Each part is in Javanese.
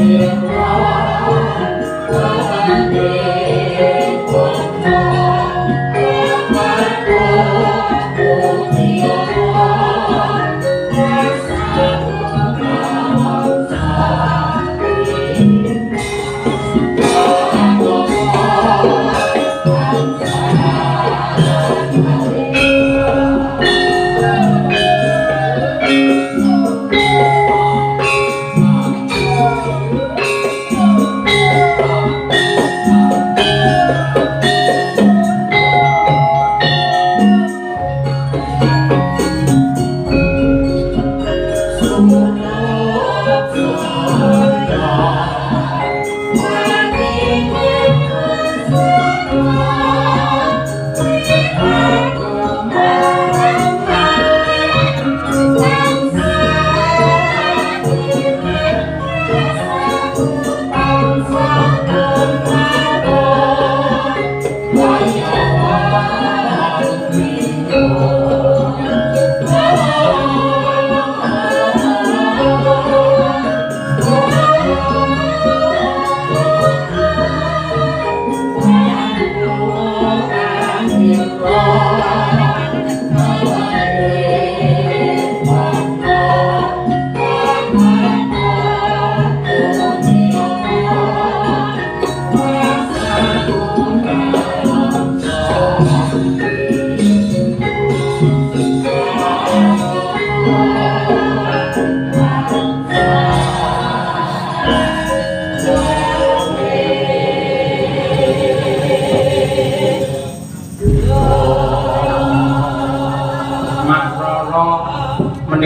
Yeah.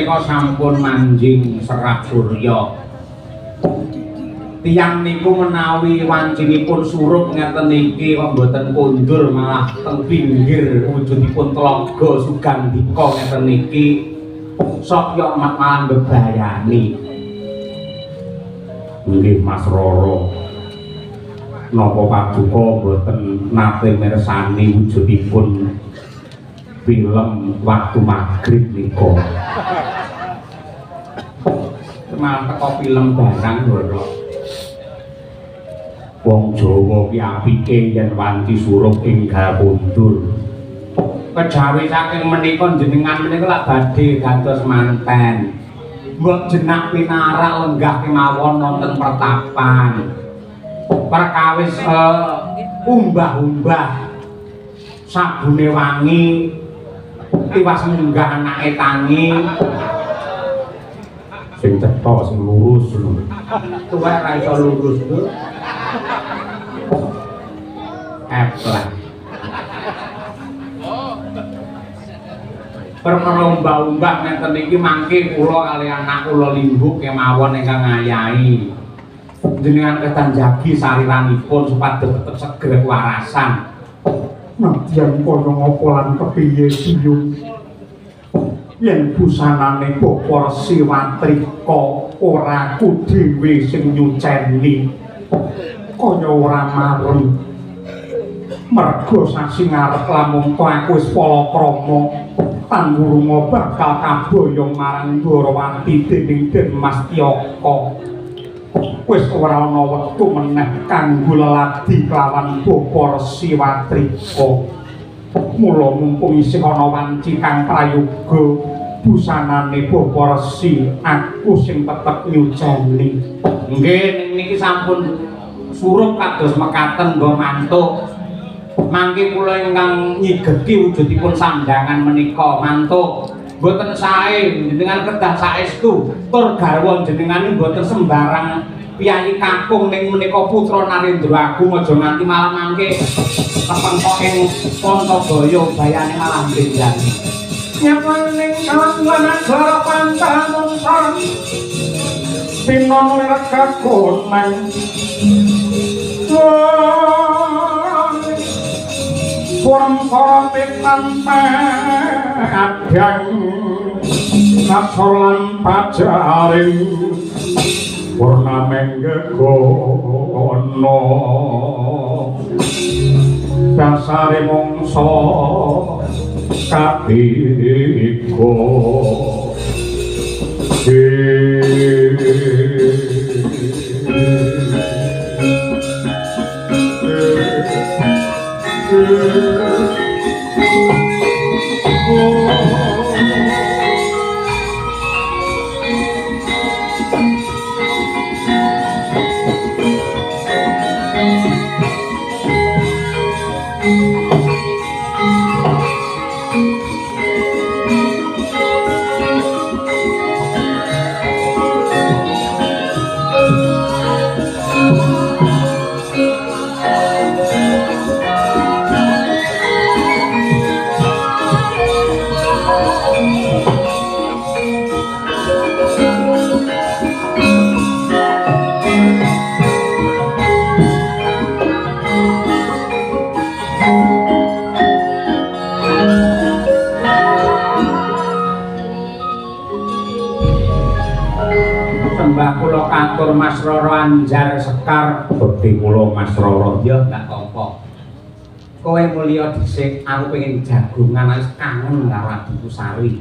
menika sampun manjing serak surya. Tiyang niku menawi wancinipun surup ngeten iki kok mboten kondur malah teng pinggir wujudipun telaga Sugandika ngeten iki sok yo malah mbebayani. Nggih Mas Roro. Napa paduka mboten nate mirsani wujudipun film waktu magrib nika. Malah teko film barang lho. Wong Jawa ki apike yen wanci surup enggal kondur. Kejawi saking menika jenengan menika lak badhe gantos manten. Mbok jenak pinarak lenggah kemawon wonten pertapan. Perkawis umbah-umbah sabune wangi tiwas munggah anake tangi sing cetha sing lurus lho. Tuwek ra iso lurus lho. Eplek. Permerombah-umbah ngeten iki mangke kula kali anak kula Limbuk kemawon ingkang ngayahi. Jenengan ketanjagi sariranipun supados tetep seger warasan. Nadyan kaya ngapa lan kepiye siyung. Yen busanane Bapa Resi Watrika ora aku dhewe sing nyuceni. Kaya ora marem. Mergo sasi ngarep lamun aku wis palakrama tanggurunga bakal kaboyong marang Ndwarawati dening Den Mas Tiyaka. Wis ora ana wektu meneh kanggo leladi kelawan Bapa Resi Watrika. Mula mumpung isih ana wanci kang prayoga busanane Bapa Resi aku sing tetep nyuceni. Nggih niki sampun surup kados mekaten nggo mantuk. Mangke kula ingkang nyigeti wujudipun sandangan menika mantuk. Mboten sae jenengan kedah saestu tur garwa jenengan mboten sembarang piyayi kakung ning menika putra Narendra Agung aja nganti malah mangke kepengkok ing Pontoboyo bayane malah mbenjani. Nyapaning kalangan negara pantanun sareng pinon rekagon nang Purang-purang tanpa adang nasolan pajaring purnameng gegono dasare mongso kabiko Katur Mas Roro Anjar Sekar bekti kula Mas Roro ya gak apa. Kowe mulya dhisik aku pengen jagungan wis kangen karo adikku Sari.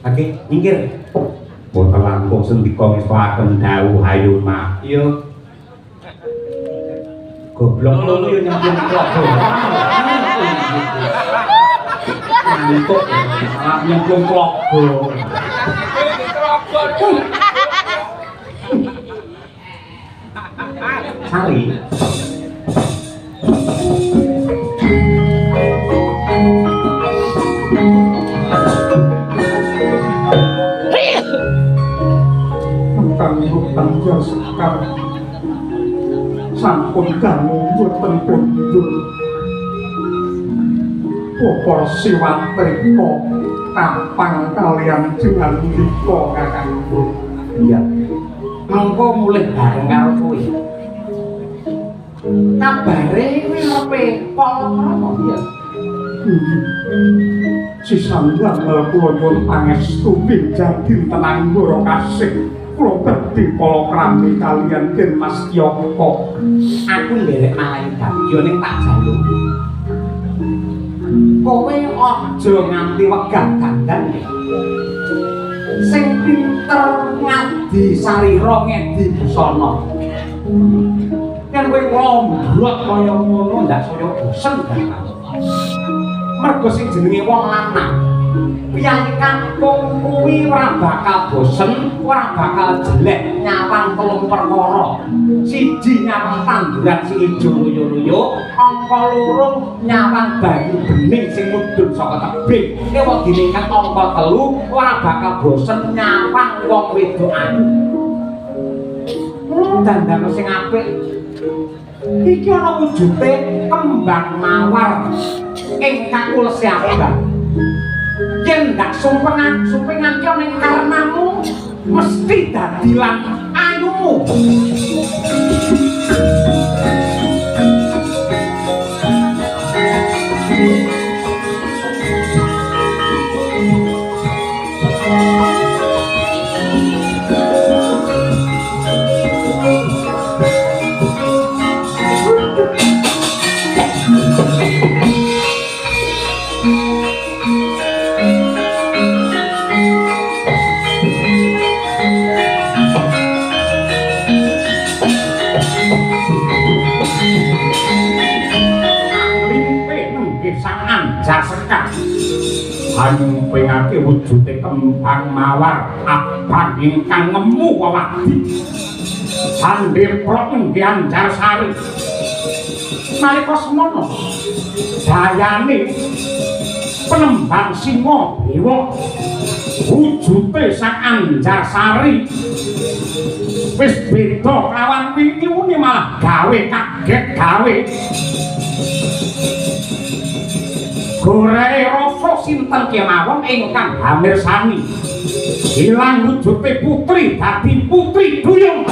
Lagi minggir. Mboten langkung sendika ngestoaken dawuh ayo mak. Iya. Goblok lho yo nyambung kok. Ngantuk malah nyambung kok. Sari Kang Anjar Sekar sampun dangu boten kundur Bapa Resi Watrika tapang kalian jenengan punika kakangku. Iya. Mengko mulih bareng karo kowe. Kabare kuwi opo polo ya. Sisandang kula nyuwun pangestu pinjang dinten anggara kasih. Kula badhe palakrami kalian Den Mas Kyoko. Aku nderek malahi dadi ning tak jaluk. Kowe aja nganti wegah dandan. Sing pinter ngadi sarira ngedi busana. Yen kowe ngomblok kaya ngono ndak saya bosen kan. Mergo sing jenenge wong lanang piyayi kampung kuwi ora bakal bosen, ora bakal jelek nyawang telung perkara. Siji nyawang tanduran sing ijo loyo-loyo, angka loro nyawang banyu bening sing mudhun saka tebing. Ewadine kan angka telu ora bakal bosen nyawang wong wedok ayu. Dandan sing apik. Iki ana wujude kembang mawar ingkang ulesi abang. Yen ndak sumpengan ki ning karnamu mesti dadi lan ayumu. Jasekak hanyung pengake wujude kembang mawar abang ingkang ngemu wawadi sandir prok nggian Anjarsari nalika semono dayane penembang singa dewa wujude sak Anjarsari wis beda lawan wingi malah gawe kaget gawe Gorai rasa sinten kemawon ingkang hamirsani ilang wujude putri dadi putri duyung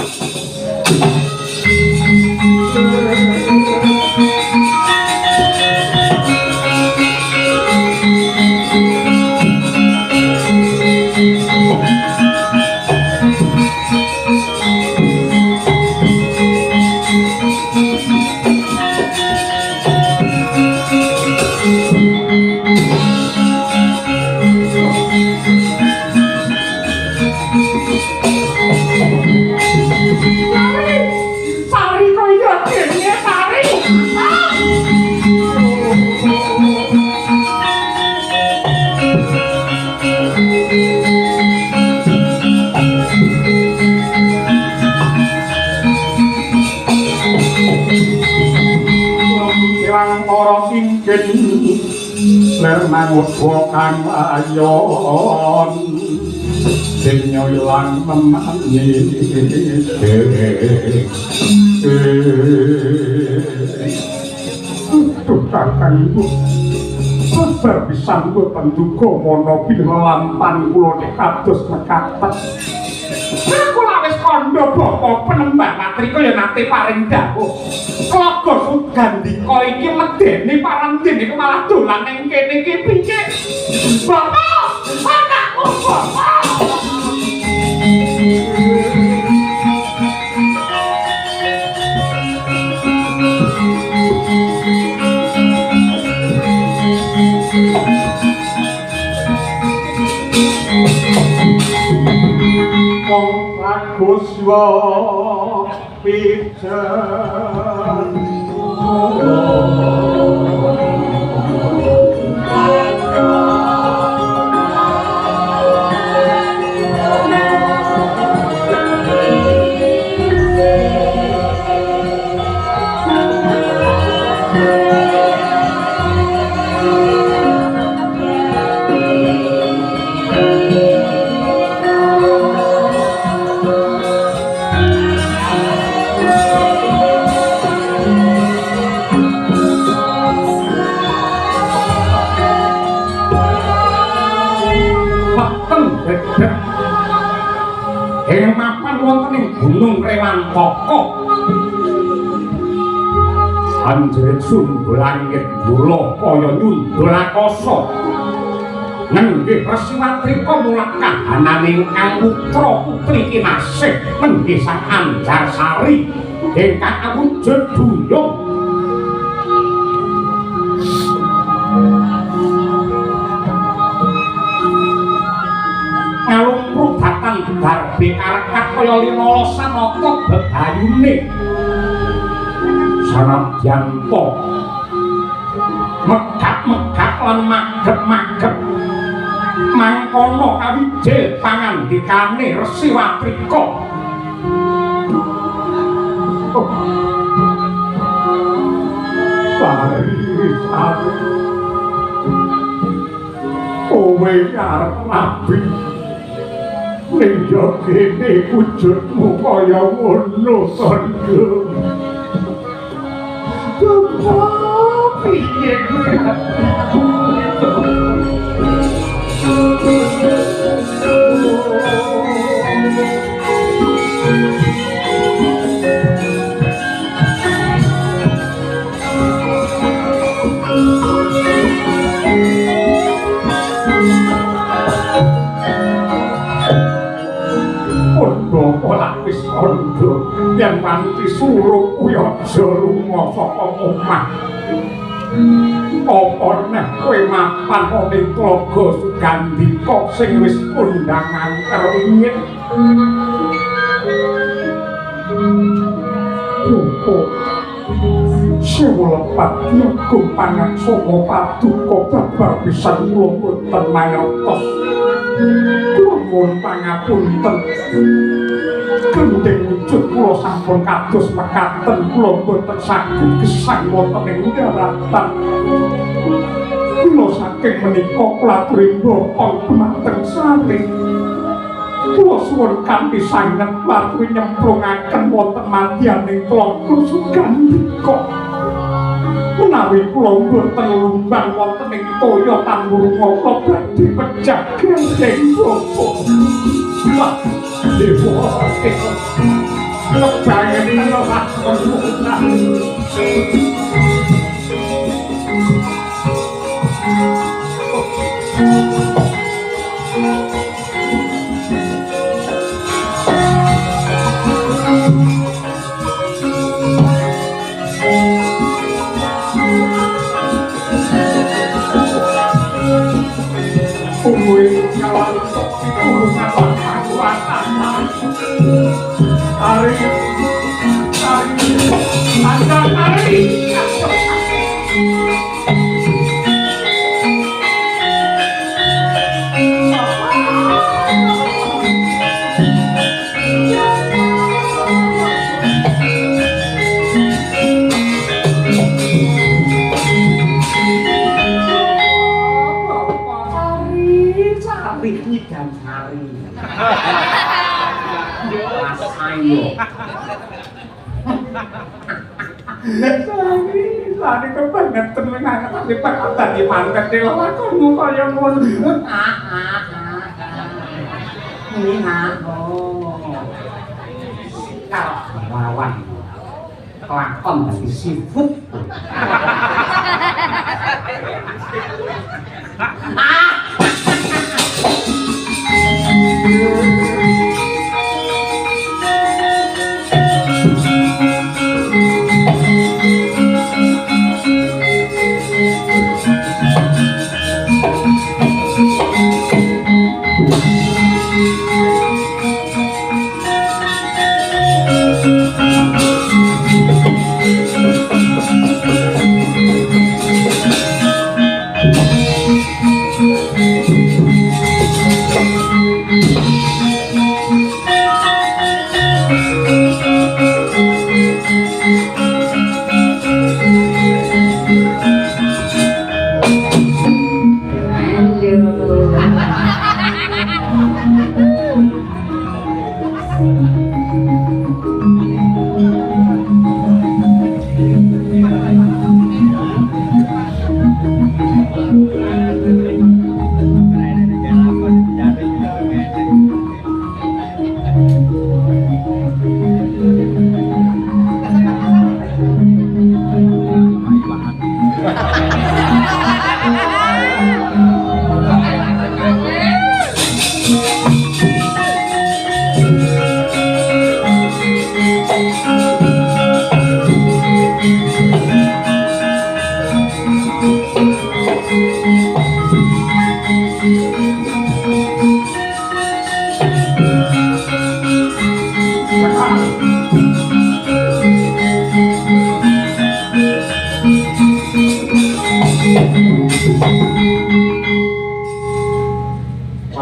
ler manguwa kang ayon denyo ilang memani tukang ibu sabar pisan kula penduga mana pilampan kula nek kados mekaten kula wis kandha bapa penembang matrika ya nate paring dawuh Klaga Sugandika iki medeni parantin iku malah dolan ning kene iki piye? Bapak, anakku bapak. Wong Aguswa pijan mendedek ing mapan wonten ing Gunung Rewantaka anjrit sundul langit mula kaya nyundul akasa nenggih Resiwatrika mulak kahananing kang putra putri kinasih nenggih Sang Anjarsari ingkang awujud duyung ngalungkruh dhateng darbe karekat kaya linala sanata bebayune sanadyan to megap-megap lan magep-magep mangkono kawijil pangandikane Resiwatrika Sari kowe arep nabi ning yo kene wujudmu kaya ngono Sandha piye Lapis Sandha yen wanti suruh kuwi aja lunga saka omah apa neh kowe mapan ning Tlaga Sugandika sing wis undangan keringit Sewlepati aku pangan saka paduka babar pisan kula boten mangertos kula mohon pangapunten gendeng wujud kula sampun kados mekaten kula boten saged gesang wonten ing daratan kula saking menika klatring bapa dumateng sari kula suwun kanthi sanget klatri nyemplungaken wonten madyaning Tlaga Sugandika menawi kula boten lumbang wonten ing toya tanggurunga kula badhe pejah gendeng bapa Dewa lebayan telah memutar kawan urusan Lari kebangetan mengangat di pakatan di mangkat di lakonmu kaya ngono. Ini kalau lawan lakon dari siput.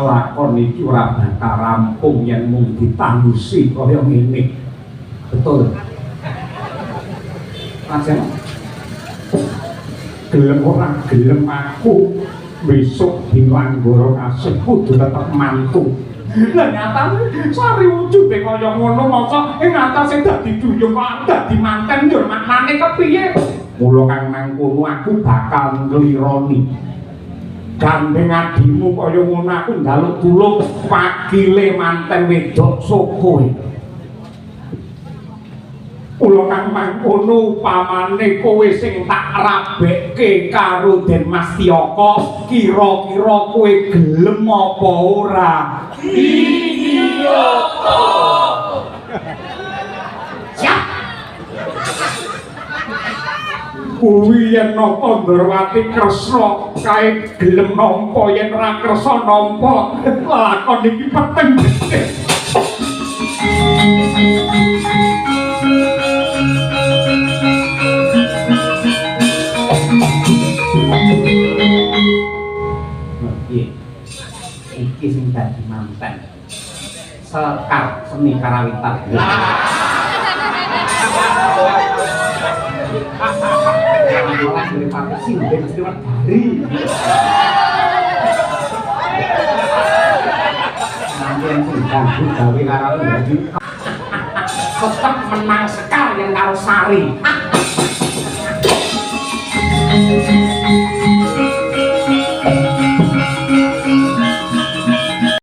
Lakon iki ora bakal rampung yen mung ditandusi kaya ngene. Betul. Ajeng. Gelem ora gelem aku besok Diwanggara Kasih kudu tetep mantu. Lah nyatane sari wujude kaya ngono mongko ing atase dadi duyung kok dadi manten yo maknane kepiye? Mula kang nang kono aku bakal nglironi. Gandeng adimu kaya ngono aku njaluk tulung pakile manten wedok soko. Kula kang mangkono pamane kowe sing tak rabekke karo Den Mas Tiyaka, kira-kira kowe gelem apa ora? Iya. Siap. Kuwi yen napa Ndrawati Kresna kae gelem nampa yen ora kersa nampa lakon iki peteng. Iki sing dadi manten Sekar Seni Karawitan. Malah dari Pak Sinden mesti dari. Nanti yang sedang gawe karo dadi tetep menang Sekar yang karo Sari.